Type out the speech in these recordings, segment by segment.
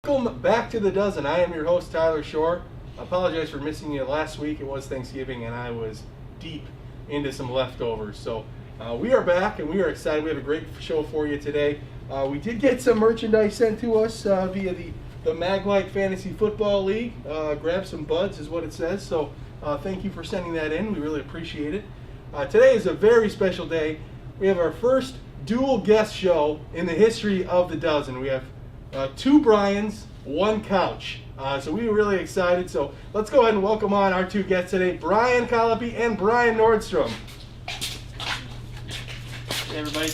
Welcome back to The Dozen. I am your host, Tyler Shore. I apologize for missing you last week. It was Thanksgiving, and I was deep into some leftovers. So we are back, and we are excited. We have a great show for you today. We did get some merchandise sent to us via the Maglite Fantasy Football League. Grab some buds is what it says. So thank you for sending that in. We really appreciate it. Today is a very special day. We have our first dual guest show in the history of The Dozen. We have two Brians, one couch. So we were really excited. So let's go ahead and welcome on our two guests today, Brian Colopy and Brian Nordstrom. Hey everybody.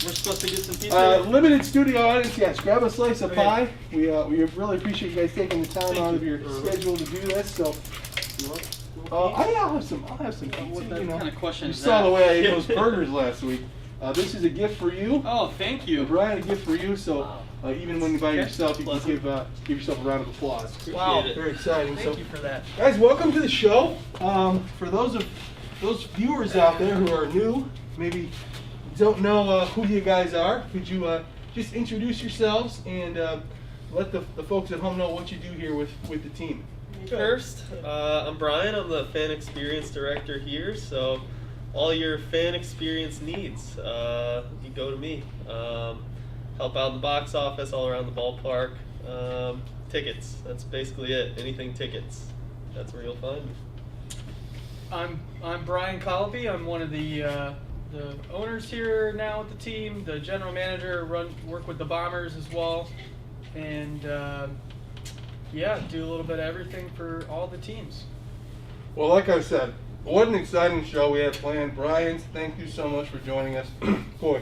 We're supposed to get some pizza. Limited studio audience, yes. Grab a slice of pie. We really appreciate you guys taking the time out of your schedule to do this. So I'll have some pizza. What kind of question you is saw that? the way I ate those burgers last week. This is a gift for you. Oh, thank you. Brian, a gift for you. So even when you buy yourself, you can Pleasant. give yourself a round of applause. Wow. Very exciting. Thank you for that. Guys, welcome to the show. For those viewers out there who are new, maybe don't know who you guys are, could you just introduce yourselves and let the folks at home know what you do here with the team? First, I'm Brian. I'm the fan experience director here. So all your fan experience needs, you go to me. Help out in the box office, all around the ballpark. Tickets. That's basically it. Anything tickets. That's where you'll find me. I'm Brian Colopy. I'm one of the owners here now with the team, the general manager, work with the Bombers as well, and do a little bit of everything for all the teams. Well, like I said, what an exciting show we had planned. Brian, thank you so much for joining us. Boy,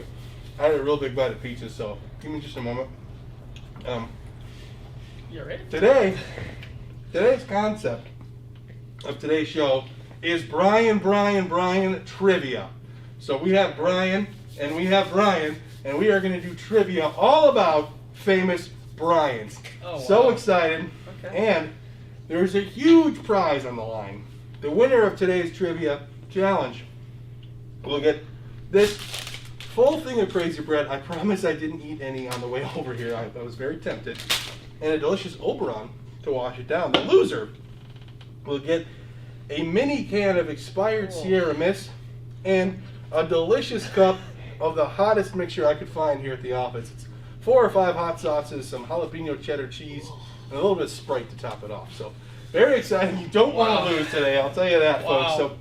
I had a real big bite of pizza, so give me just a moment. You ready? Today's concept of today's show is Brian Trivia. So we have Brian and we have Brian, and we are going to do trivia all about famous Brians. Oh, So wow. excited. Okay. And there's a huge prize on the line. The winner of today's trivia challenge will get this full thing of crazy bread. I promise I didn't eat any on the way over here. I was very tempted. And a delicious Oberon to wash it down. The loser will get a mini can of expired Sierra Mist and a delicious cup of the hottest mixture I could find here at the office. It's 4 or 5 hot sauces, some jalapeno cheddar cheese, and a little bit of Sprite to top it off. So very exciting. You don't want to lose today, I'll tell you that, folks. So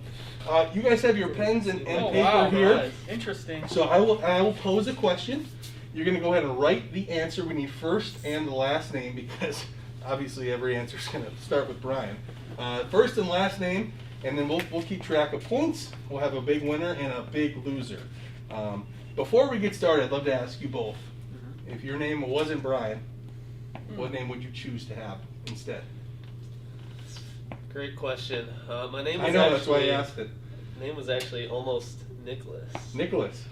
you guys have your pens and paper here. Right. Interesting. So I will pose a question. You're going to go ahead and write the answer. We need first and the last name because obviously every answer is going to start with Brian. First and last name, and then we'll keep track of points. We'll have a big winner and a big loser. Before we get started, I'd love to ask you both, if your name wasn't Brian, what name would you choose to have instead? Great question. My name I was know, that's why I asked it. name was actually almost Nicholas. Nicholas.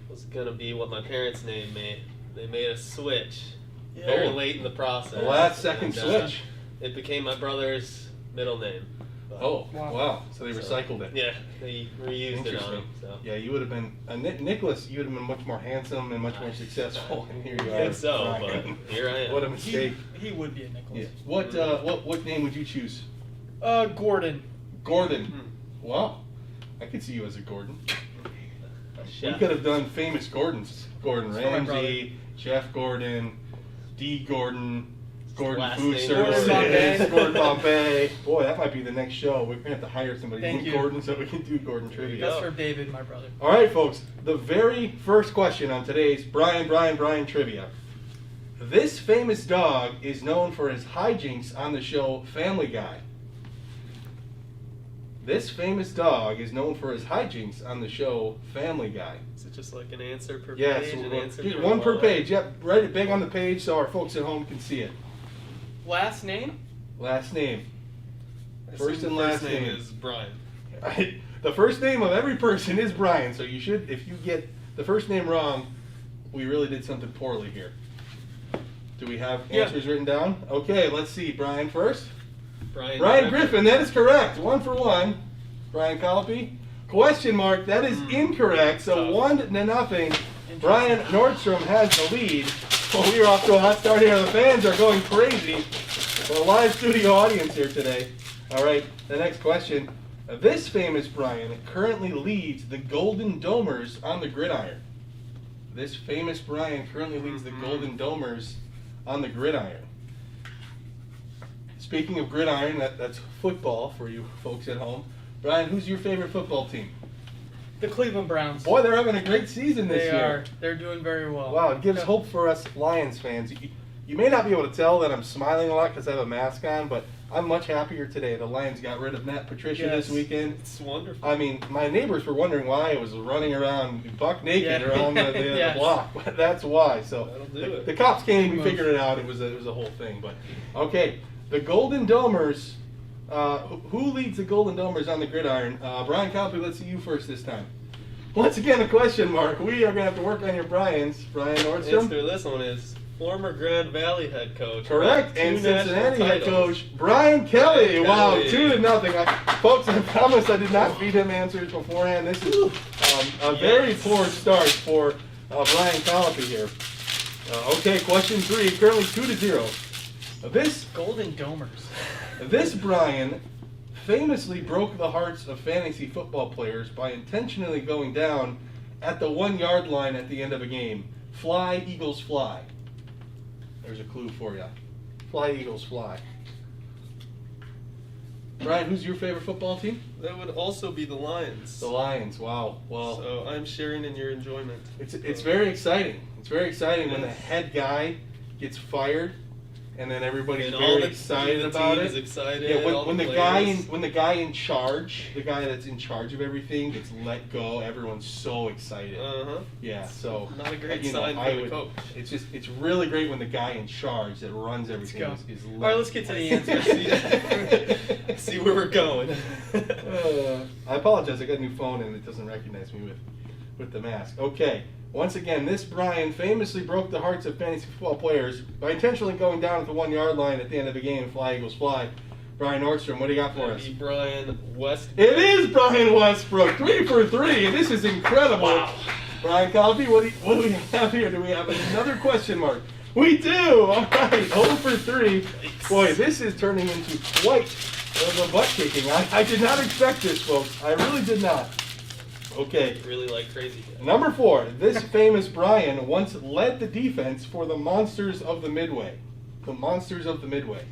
Was gonna be what my parents named me. They made a switch very late in the process. The last second And, switch. It became my brother's middle name. But, Oh, wow. So they recycled it. Yeah, they reused it on him. So. Yeah, you would have been Nicholas. You would have been much more handsome and much more successful. And here you I are. think so, Brian. but here I am. What a mistake. He would be a Nicholas. Yeah. What name would you choose? Gordon. Gordon. Wow, I could see you as a Gordon. We Chef. could have done famous Gordons. Gordon That's my Ramsay, Jeff Gordon, D. Gordon, Gordon Last Food name. Services, Gordon Bombay. Gordon Bombay. Boy, that might be the next show. We're gonna have to hire somebody Thank named you. Gordon so we can do Gordon trivia. That's for David, my brother. All right, folks. The very first question on today's Brian trivia. This famous dog is known for his hijinks on the show Family Guy. This famous dog is known for his hijinks on the show Family Guy. Is it just like an answer per Yes, page? An answer per one per line? page. Yep, write it big on the page so our folks at home can see it. Last name? Last name. I First assume and the last first name name. is Brian. Right. The first name of every person is Brian, so you should, if you get the first name wrong, we really did something poorly here. Do we have answers written down? Okay, let's see. Brian first. Brian Griffin, that is correct. 1 for 1. Brian Colopy, question mark, that is incorrect. So Tough. 1-0. Brian Nordstrom has the lead. Well, we are off to a hot start here. The fans are going crazy. We're a live studio audience here today. All right, the next question. This famous Brian currently leads the Golden Domers on the gridiron. This famous Brian currently leads the Golden Domers on the gridiron. Speaking of gridiron, that's football for you folks at home. Brian, who's your favorite football team? The Cleveland Browns. Boy, they're having a great season this year. They are. They're doing very well. Wow, it gives hope for us Lions fans. You may not be able to tell that I'm smiling a lot because I have a mask on, but I'm much happier today. The Lions got rid of Nat Patricia this weekend. It's wonderful. I mean, my neighbors were wondering why I was running around buck naked around the Yes. block. That's why. So That'll do it. the cops can't even figure it out. It was a whole thing. But okay, the Golden Domers. Who leads the Golden Domers on the gridiron? Brian Copley, let's see you first this time. Once again, a question mark. We are going to have to work on your Brian's. Brian Nordstrom. Answer to this one is former Grand Valley head coach. Correct. Two And national Cincinnati head titles. coach Brian Kelly. Brian Wow, Kelly. 2-0. Folks, I promise I did not feed him answers beforehand. This is a very poor start for Brian Copley here. Okay, question 3. Currently 2-0. This Golden Domers. This Brian famously broke the hearts of fantasy football players by intentionally going down at the 1-yard line at the end of a game. Fly, Eagles, fly. There's a clue for you. Fly, Eagles, fly. Brian, who's your favorite football team? That would also be the Lions. The Lions. Wow. Well, So I'm sharing in your enjoyment. it's very exciting. It's very exciting when the head guy gets fired. And then everybody's And all very the excited team about is it. excited. Yeah, all when the the guy players. when the guy in charge, the guy that's in charge of everything, gets let go, everyone's so excited. Uh-huh. Yeah, so Not a great you know, sign for the coach. It's really great when the guy in charge that runs everything go. is All let. right, let's get to the answers. See where we're going. I apologize. I got a new phone and it doesn't recognize me with the mask. Okay. Once again, this Brian famously broke the hearts of fantasy football players by intentionally going down at the 1-yard line at the end of a game. Fly, Eagles, fly. Brian Nordstrom, what do you got for That'd us? be Brian Westbrook. It is Brian Westbrook, 3 for 3, and this is incredible. Wow. Brian Copley, what do we have here? Do we have another question mark? We do. All right, 0 for 3. Boy, this is turning into quite a butt kicking. I did not expect this, folks. I really did not. Okay. Really like crazy. Number 4. This famous Brian once led the defense for the Monsters of the Midway. The Monsters of the Midway.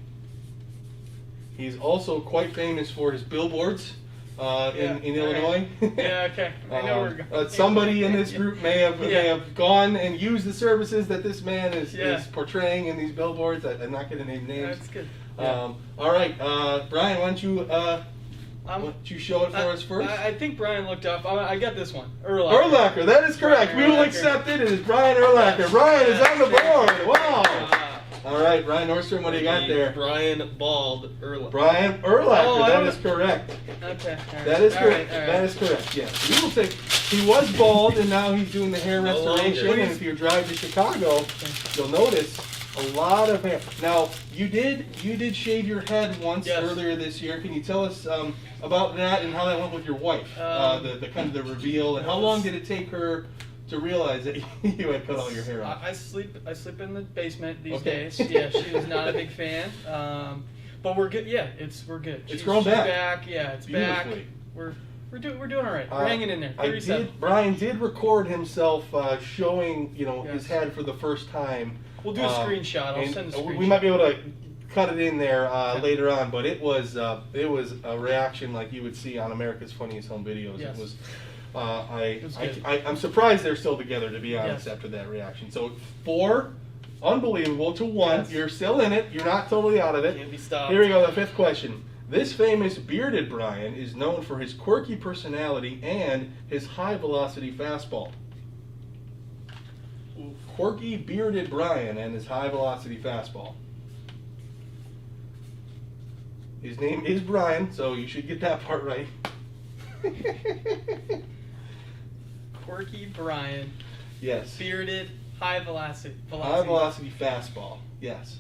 He's also quite famous for his billboards in Illinois. Yeah, okay. I know where we're going. Somebody in this group may have gone and used the services that this man is portraying in these billboards. I'm not going to name names. That's good. All right, Brian, why don't you show it for us first? I think Brian looked up. I got this one. Urlacher. Urlacher, that is correct. Brian We will Urlacher. accept it. It is Brian Urlacher. Yes. Brian is on the Yes. board. Wow. All right, Brian Nordstrom, what do you got there? Brian Bald Urlacher. Brian Urlacher, Oh, I that don't- is correct. Okay. All right. That is All correct. right, all right. That is correct. Yes. We will take. He was bald, and now he's doing the hair No restoration. longer. And if you drive to Chicago, you'll notice a lot of hair. Now, you did shave your head once Yes. earlier this year. Can you tell us about that and how that went with your wife? The kind of the reveal, and how long did it take her to realize that you had cut all your hair off? I sleep in the basement these Okay. days. Yeah, she was not a big fan. But we're good. Yeah, we're good. It's grown she's back. Yeah, it's Beautifully. back. We're doing all right. We're hanging in there. 37. Brian did record himself showing his Yes. head for the first time. We'll do a screenshot. I'll and send a screenshot. we might be able to cut it in there later on, but it was a reaction like you would see on America's Funniest Home Videos. Yes. It was. It was good. I'm surprised they're still together, to be honest, Yes. after that reaction. So 4, unbelievable, to 1. Yes. You're still in it. You're not totally out of it. Can't be stopped. Here we go, the 5th question. This famous bearded Brian is known for his quirky personality and his high-velocity fastball. Quirky bearded Brian and his high-velocity fastball. His name is Brian, so you should get that part right. Quirky Brian, Yes. bearded, high velocity. High-velocity fastball. Yes.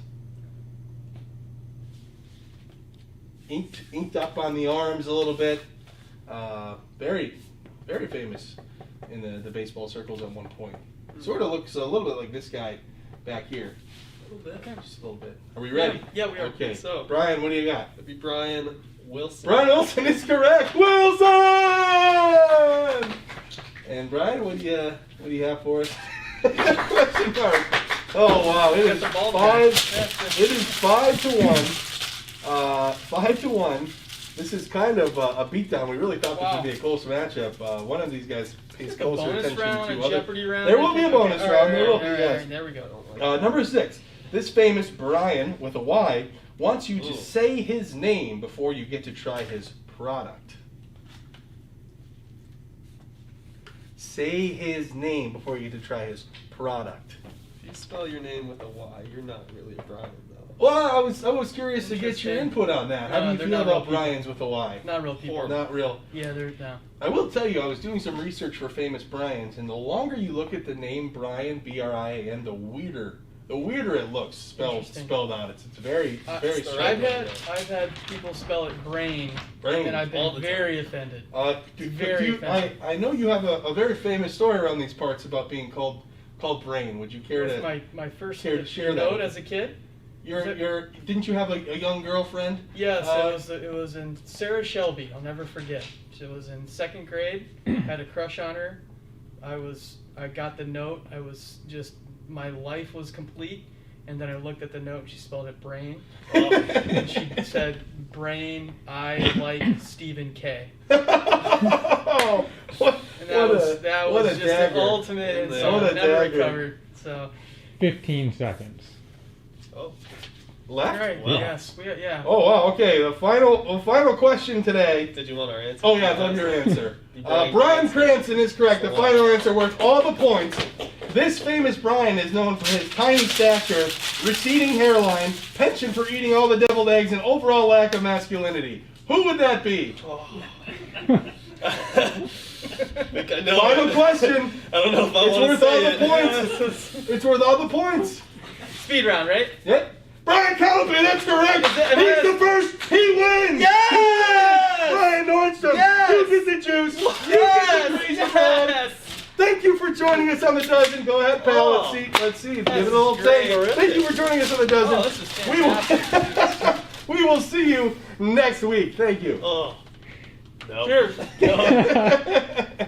Inked up on the arms a little bit. Very, very famous in the baseball circles at one point. Sort of looks a little bit like this guy back here. A little bit. Just a little bit. Are we ready? Yeah, we are. Okay. So- Brian, what do you got? It'd be Brian Wilson. Brian Wilson is correct. Wilson! And Brian, what do you have for us? Question mark. Oh wow! It Got is the ball five. back. It is 5-1. 5-1. This is kind of a beatdown. We really thought this Wow. would be a close matchup. One of these guys pays A closer bonus attention round, to a other. Jeopardy round. There will be a bonus Okay, round. There will all be. right, Yes. all right, there we go. Number 6. This famous Brian with a Y wants you to Ooh. say his name before you get to try his product. Say his name before you get to try his product. If you spell your name with a Y, you're not really a Brian, though. Well, I was curious to get your Interesting. input on that. How No, do you they're feel not real about people. Brian's with a Y? Not real people. Not real. Yeah, they're no. I will tell you, I was doing some research for famous Brians, and the longer you look at the name Brian, B-R-I-A-N, the weirder it looks Interesting. spelled out. It's very it's the strange. right I've had people spell it brain, Brain, and I've all been the very offended. Very I know you have a very famous story around these parts about being called Brain. Would you care That's to? my first care to share that note with as a kid. Didn't you have a young girlfriend? Yes, it was in Sarah Shelby. I'll never forget. She was in 2nd grade. Had a crush on her. I got the note. My life was complete. And then I looked at the note and she spelled it brain. And she said, "Brain, I like Stephen K." Oh, And that was just dagger. the ultimate What insult. a Never dagger. recovered. So, 15 seconds. Oh, Left? right, Wow. yes, yeah. Oh wow. Okay. The final question today. did you want our answer? Oh yeah, I love your answer. Brian Brian Cranston. Cranston is correct. The So final answer worth all the points. This famous Brian is known for his tiny stature, receding hairline, penchant for eating all the deviled eggs, and overall lack of masculinity. Who would that be? I think I know Final it. question. I don't know if I It's want worth to all say the it. points. It's worth all the points. Speed round, right? Yep. Brian Callahan, that's correct. it? He's the first. He wins. Yes! Brian Nordstrom. Yes! You get the juice. You get the crazy round. Yes! Thank you for joining us on the dozen. Go ahead, pal. Oh, Let's see. Give that's it a little great. thing. Thank you for joining us on the dozen. Oh, this is we will, fantastic. we will see you next week. Thank you. Oh. No. Cheers. No.